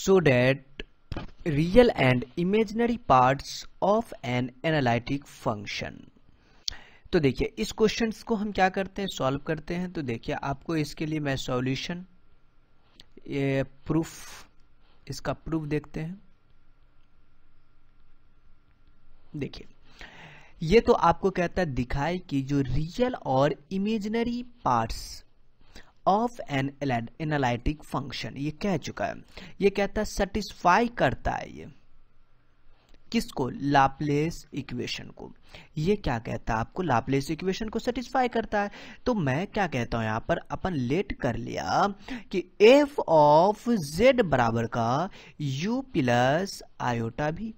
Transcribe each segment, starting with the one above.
so that real and imaginary parts of an analytic function। तो देखिए इस questions को हम क्या करते हैं, सॉल्व करते हैं। तो देखिए आपको इसके लिए मैं सॉल्यूशन, ये प्रूफ, इसका प्रूफ देखते हैं। देखिए ये तो आपको कहता है दिखाए कि जो रियल और imaginary parts of an analytic function, ये कह चुका है, ये कहता है सेटिस्फाई करता है ये किसको, लाप्लेस इक्वेशन को। ये क्या कहता है आपको, लाप्लेस इक्वेशन को सेटिस्फाई करता है। तो मैं क्या कहता हूं यहां पर, अपन लेट कर लिया कि एफ ऑफ जेड बराबर का यू प्लस आयोटा भी,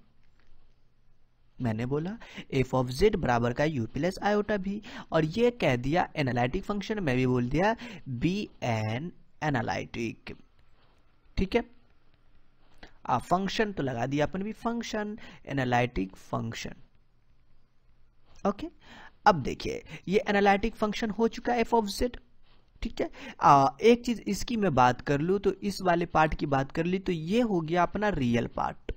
मैंने बोला एफ ऑफ जेड बराबर का यू प्लस आयोटा भी, और ये कह दिया एनालिटिक फंक्शन, मैं भी बोल दिया बी एन एनालिटिक। ठीक है, फंक्शन तो लगा दिया अपन भी, फंक्शन एनालिटिक फंक्शन। ओके, अब देखिए ये एनालिटिक फंक्शन हो चुका है एफ ऑफ जेड। ठीक है, एक चीज इसकी मैं बात कर लूं, तो इस वाले पार्ट की बात कर ली, तो ये हो गया अपना रियल पार्ट,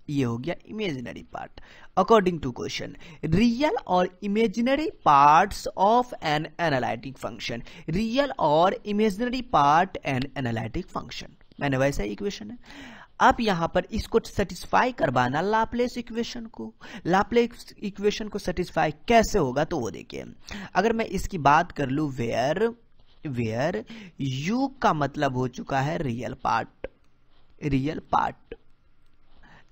ये हो गया imaginary part. According to question, real और imaginary parts of an analytic function, real और imaginary part an analytic function, मैंने वैसा ही इक्वेशन है। अब यहां पर इसको सेटिस्फाई करवाना लाप्लेस इक्वेशन को। लाप्लेस इक्वेशन को सेटिस्फाई कैसे होगा, तो वो देखिए, अगर मैं इसकी बात कर लूं वेयर यू का मतलब हो चुका है real part, real part,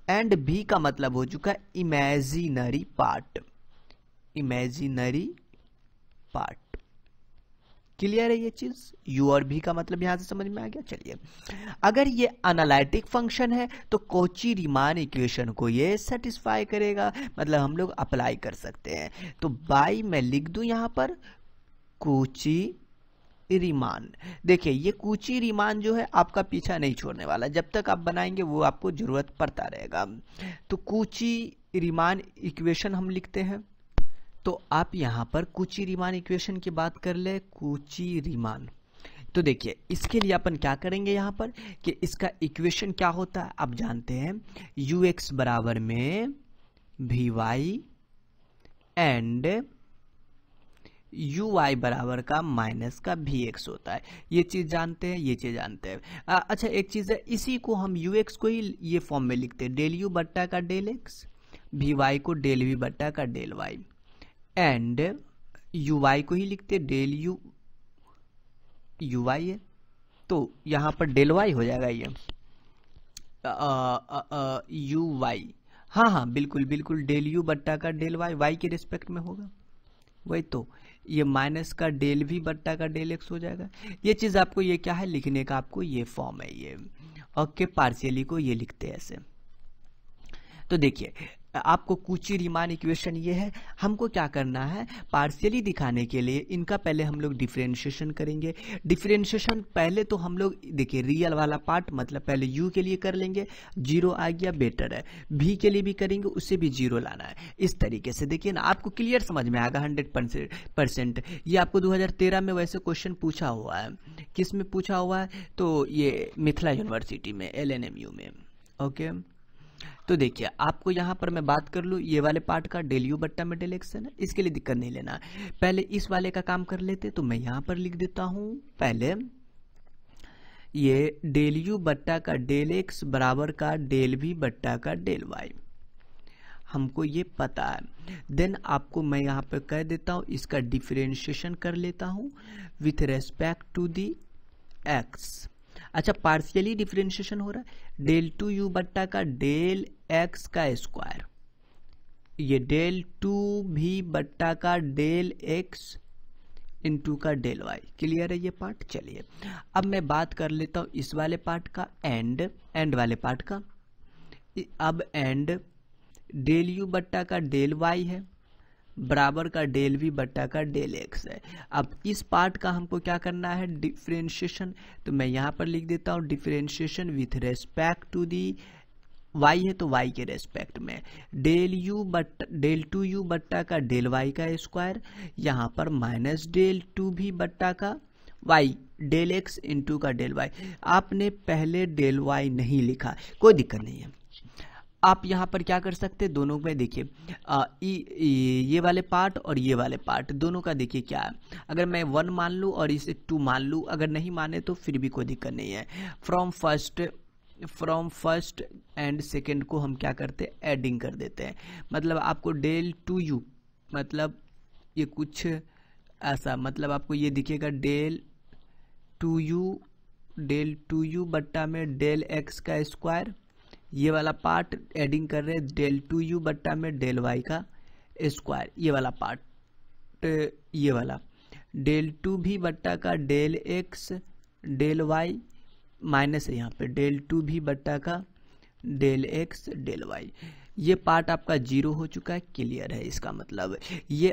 and b का मतलब हो चुका है imaginary part, imaginary part. Clear है ये चीज, यू और भी का मतलब यहां से समझ में आ गया। चलिए, अगर ये एनालिटिक फंक्शन है तो कॉची रीमान इक्वेशन को ये सेटिस्फाई करेगा, मतलब हम लोग अप्लाई कर सकते हैं। तो बाई मैं लिख दूं यहां पर कॉची रीमान। देखिए ये कॉची रीमान जो है आपका पीछा नहीं छोड़ने वाला, जब तक आप बनाएंगे वो आपको जरूरत पड़ता रहेगा। तो कॉची रीमान इक्वेशन हम लिखते हैं, तो आप यहां पर कॉची रीमान इक्वेशन की बात कर ले, कॉची रीमान। तो देखिए इसके लिए अपन क्या करेंगे यहां पर कि इसका इक्वेशन क्या होता है आप जानते हैं, यू एक्स बराबर में v y and u y बराबर का माइनस का वी एक्स होता है। ये चीज जानते हैं, ये चीज जानते हैं। अच्छा एक चीज है, इसी को हम यू एक्स को ही ये फॉर्म में लिखते हैं, डेल यू बट्टा का डेल एक्स, वी वाई को डेल वी बट्टा का del y, and u y को ही लिखते डेल यू, यू वाई है तो यहां पर डेल वाई हो जाएगा ये यू वाई, हाँ हाँ बिल्कुल बिल्कुल, डेल यू बट्टा का डेल वाई, वाई के रिस्पेक्ट में होगा वही, तो ये माइनस का डेल वी बट्टा का डेल एक्स हो जाएगा। ये चीज आपको ये क्या है लिखने का, आपको ये फॉर्म है ये। ओके, पार्शियली को ये लिखते हैं ऐसे। तो देखिए आपको कॉची रीमान इक्वेशन ये है, हमको क्या करना है, पार्शियली दिखाने के लिए इनका पहले हम लोग डिफरेंशिएशन करेंगे। डिफरेंशिएशन पहले तो हम लोग देखिए रियल वाला पार्ट मतलब पहले u के लिए कर लेंगे, जीरो आ गया बेटर है, v के लिए भी करेंगे, उससे भी जीरो लाना है। इस तरीके से देखिए ना, आपको क्लियर समझ में आएगा 100%। ये आपको 2013 में वैसे क्वेश्चन पूछा हुआ है, किस में पूछा हुआ है, तो ये मिथिला यूनिवर्सिटी में, LNMU में। ओके, तो देखिए आपको यहां पर मैं बात कर लूं ये वाले पार्ट का, डेल यू बट्टा में डेल एक्स है ना, इसके लिए दिक्कत नहीं लेना, पहले इस वाले का काम कर लेते। तो मैं यहां पर लिख देता हूं पहले ये डेल यू बट्टा का डेल एक्स बराबर का डेल वी बट्टा का डेल वाई, हमको ये पता है। देन आपको मैं यहां पर कह देता हूं इसका डिफरेंशिएशन कर लेता हूं with respect to the x. अच्छा पार्शियली डिफरेंशिएशन हो रहा है, डेल टू यू बट्टा का डेल एक्स का स्क्वायर, ये डेल टू भी बट्टा का डेल एक्स इंटू का डेल वाई। क्लियर है ये पार्ट। चलिए अब मैं बात कर लेता हूं इस वाले पार्ट का, एंड वाले पार्ट का। अब एंड डेल यू बट्टा का डेल वाई है बराबर का डेल वी बट्टा का डेल एक्स है। अब इस पार्ट का हमको क्या करना है, डिफरेंशिएशन। तो मैं यहां पर लिख देता हूं differentiation with respect to the y है तो y के रेस्पेक्ट में डेल टू यू बट्टा का डेल y का स्क्वायर, यहाँ पर माइनस डेल टू भी बट्टा का वाई, डेल एक्स इंटू का डेल वाई। आपने पहले डेल वाई नहीं लिखा, कोई दिक्कत नहीं है। आप यहाँ पर क्या कर सकते हैं, दोनों में देखिए ये वाले पार्ट और ये वाले पार्ट दोनों का देखिए क्या है। अगर मैं 1 मान लूँ और इसे 2 मान लूँ, अगर नहीं माने तो फिर भी कोई दिक्कत नहीं है। फ्रॉम फर्स्ट एंड सेकेंड को हम क्या करते हैं, एडिंग कर देते हैं। मतलब आपको डेल टू यू, मतलब ये कुछ ऐसा, मतलब आपको ये दिखेगा डेल टू यू बट्टा में डेल एक्स का स्क्वायर, ये वाला पार्ट एडिंग कर रहे हैं डेल टू यू बट्टा में डेल वाई का स्क्वायर, ये वाला पार्ट, ये वाला डेल टू भी बट्टा का del x del y minus है यहाँ पे डेल टू भी बट्टा का डेल एक्स डेल वाई। ये पार्ट आपका 0 हो चुका है, क्लियर है। इसका मतलब ये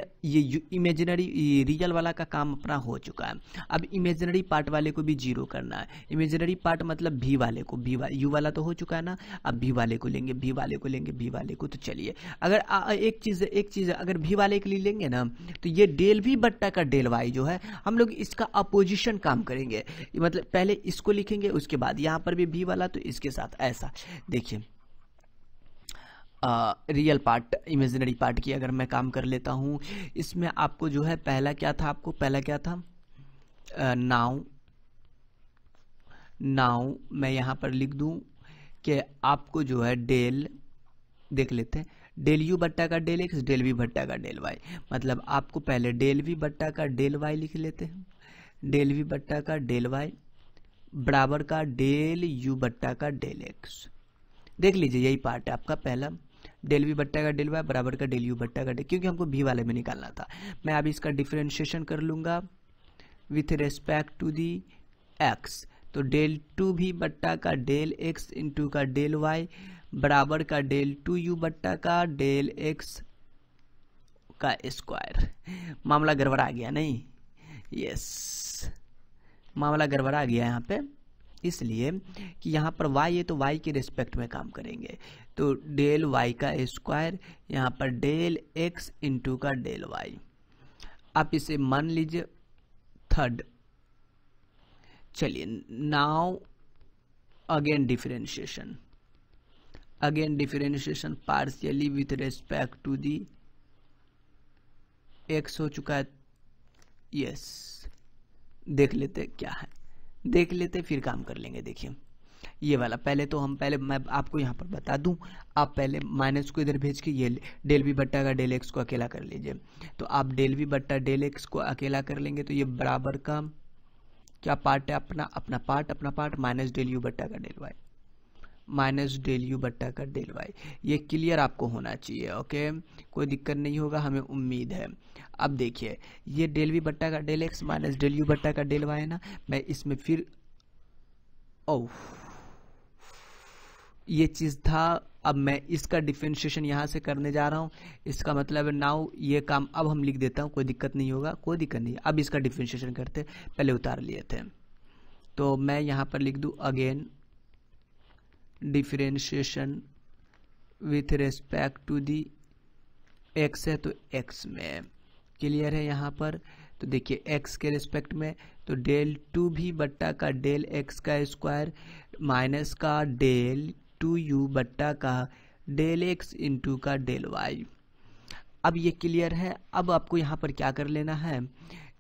इमेजिनरी रियल वाला का काम अपना हो चुका है। अब इमेजिनरी पार्ट वाले को भी 0 करना है। इमेजिनरी पार्ट मतलब भी वाले को, यू वाला तो हो चुका है ना, अब भी वाले को लेंगे, भी वाले को। तो चलिए, अगर एक चीज अगर भी वाले के लिए लेंगे ना, तो ये डेल भी बट्टा का डेल वाई जो है, हम लोग इसका अपोजिशन काम करेंगे। मतलब पहले इसको लिखेंगे, उसके बाद यहाँ पर भी भी वाला, तो इसके साथ ऐसा। देखिए रियल पार्ट इमेजिनरी पार्ट की अगर मैं काम कर लेता हूँ, इसमें आपको जो है पहला क्या था, नाउ मैं यहाँ पर लिख दूँ कि आपको जो है डेल, देख लेते हैं, डेल यू बट्टा का डेल एक्स, डेल वी बट्टा का डेल वाई। मतलब आपको पहले डेल वी बट्टा का डेल वाई लिख लेते हैं, डेल वी बट्टा का डेल वाई बराबर का डेल यू बट्टा का डेल एक्स। देख लीजिए यही पार्ट है आपका पहला, डेल वी बट्टा का डेल वाई बराबर का डेल यू बट्टा का डेल, क्योंकि हमको भी वाले में निकालना था। मैं अभी इसका डिफरेंशिएशन कर लूंगा with respect to the x, तो डेल टू भी बट्टा का डेल एक्स इंटू का डेल वाई बराबर का डेल टू यू बट्टा का डेल एक्स का स्क्वायर। मामला गड़बड़ा गया नहीं? यस, मामला गड़बड़ा गया यहाँ पे, इसलिए कि यहाँ पर y है तो y के रिस्पेक्ट में काम करेंगे। तो डेल y का स्क्वायर, यहाँ पर डेल x इंटू का डेल y। आप इसे मान लीजिए थर्ड। चलिए now again differentiation partially with respect to the x हो चुका है। यस, देख लेते क्या है, देख लेते फिर काम कर लेंगे। देखिए ये वाला पहले मैं आपको यहाँ पर बता दूं, आप पहले माइनस को इधर भेज के ये डेल वी बट्टा का डेल एक्स को अकेला कर लीजिए। तो आप डेल वी बट्टा डेल एक्स को अकेला कर लेंगे तो ये बराबर का क्या पार्ट है, अपना पार्ट माइनस डेल यू बट्टा का del y, minus del u बट्टा का डेल वाई। ये क्लियर आपको होना चाहिए, ओके, कोई दिक्कत नहीं होगा, हमें उम्मीद है। अब देखिए ये डेल वी बट्टा का del x minus del u बट्टा का डेल वाई है ना, मैं इसमें फिर ये चीज था। अब मैं इसका डिफरेंशिएशन यहाँ से करने जा रहा हूँ, इसका मतलब है नाउ ये काम अब हम लिख देता हूँ, कोई दिक्कत नहीं होगा, कोई दिक्कत नहीं। अब इसका डिफरेंशिएशन करते, पहले उतार लिए थे, तो मैं यहाँ पर लिख दूँ again differentiation with respect to the x है तो एक्स में क्लियर है यहाँ पर। तो देखिए एक्स के रिस्पेक्ट में, तो डेल टू भी बट्टा का डेल एक्स का स्क्वायर माइनस का डेल टू यू बट्टा का डेल एक्स इंटू का डेल वाई। अब ये क्लियर है। अब आपको यहाँ पर क्या कर लेना है,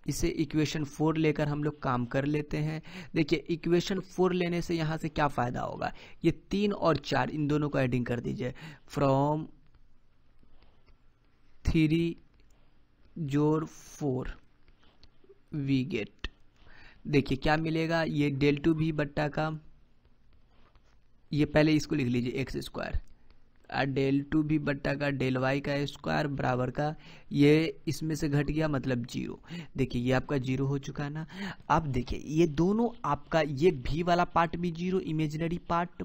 इसे इक्वेशन 4 लेकर हम लोग काम कर लेते हैं। देखिए इक्वेशन 4 लेने से यहाँ से क्या फायदा होगा, ये 3 और 4 इन दोनों को एडिंग कर दीजिए, फ्रॉम 3 जोड़ 4 वी गेट। देखिए क्या मिलेगा, ये डेल टू भी बट्टा का, ये पहले इसको लिख लीजिए एक्स स्क्वायर, डेल टू भी बट्टा का डेल वाई का स्क्वायर बराबर का, ये इसमें से घट गया मतलब 0। देखिए ये आपका 0 हो चुका है ना। अब देखिए ये दोनों आपका, ये भी वाला पार्ट भी 0 इमेजिनरी पार्ट,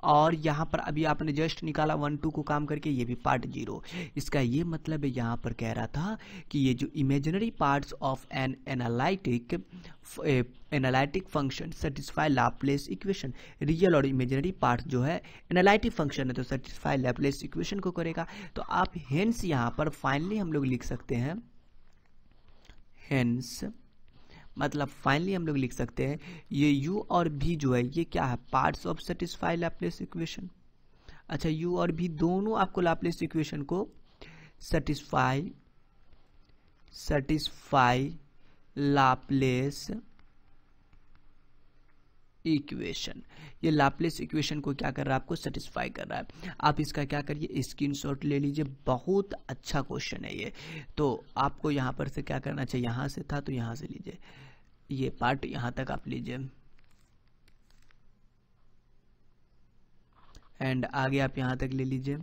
और यहाँ पर अभी आपने जस्ट निकाला 1 2 को काम करके, ये भी पार्ट 0। इसका ये मतलब है यहाँ पर कह रहा था कि ये जो imaginary parts of an analytic function satisfy Laplace equation, real और इमेजिनरी पार्ट जो है एनालिटिक फंक्शन है तो सेटिस्फाई लैप्लेस इक्वेशन को करेगा। तो आप हेंस यहाँ पर फाइनली हम लोग लिख सकते हैं, हेंस मतलब फाइनली हम लोग लिख सकते हैं ये u और v जो है ये क्या है, parts of satisfy Laplace equation. अच्छा, u और v दोनों आपको लैप्लेस इक्वेशन को सेटिस्फाई लैप्लेस इक्वेशन, ये लैप्लेस इक्वेशन को क्या कर रहा है, आपको सेटिस्फाई कर रहा है। आप इसका क्या करिए, स्क्रीनशॉट ले लीजिए, बहुत अच्छा क्वेश्चन है ये। तो आपको यहाँ पर से क्या करना चाहिए, यहाँ से था तो यहाँ से लीजिए, ये पार्ट यहाँ तक आप लीजिए एंड आगे आप यहाँ तक ले लीजिए।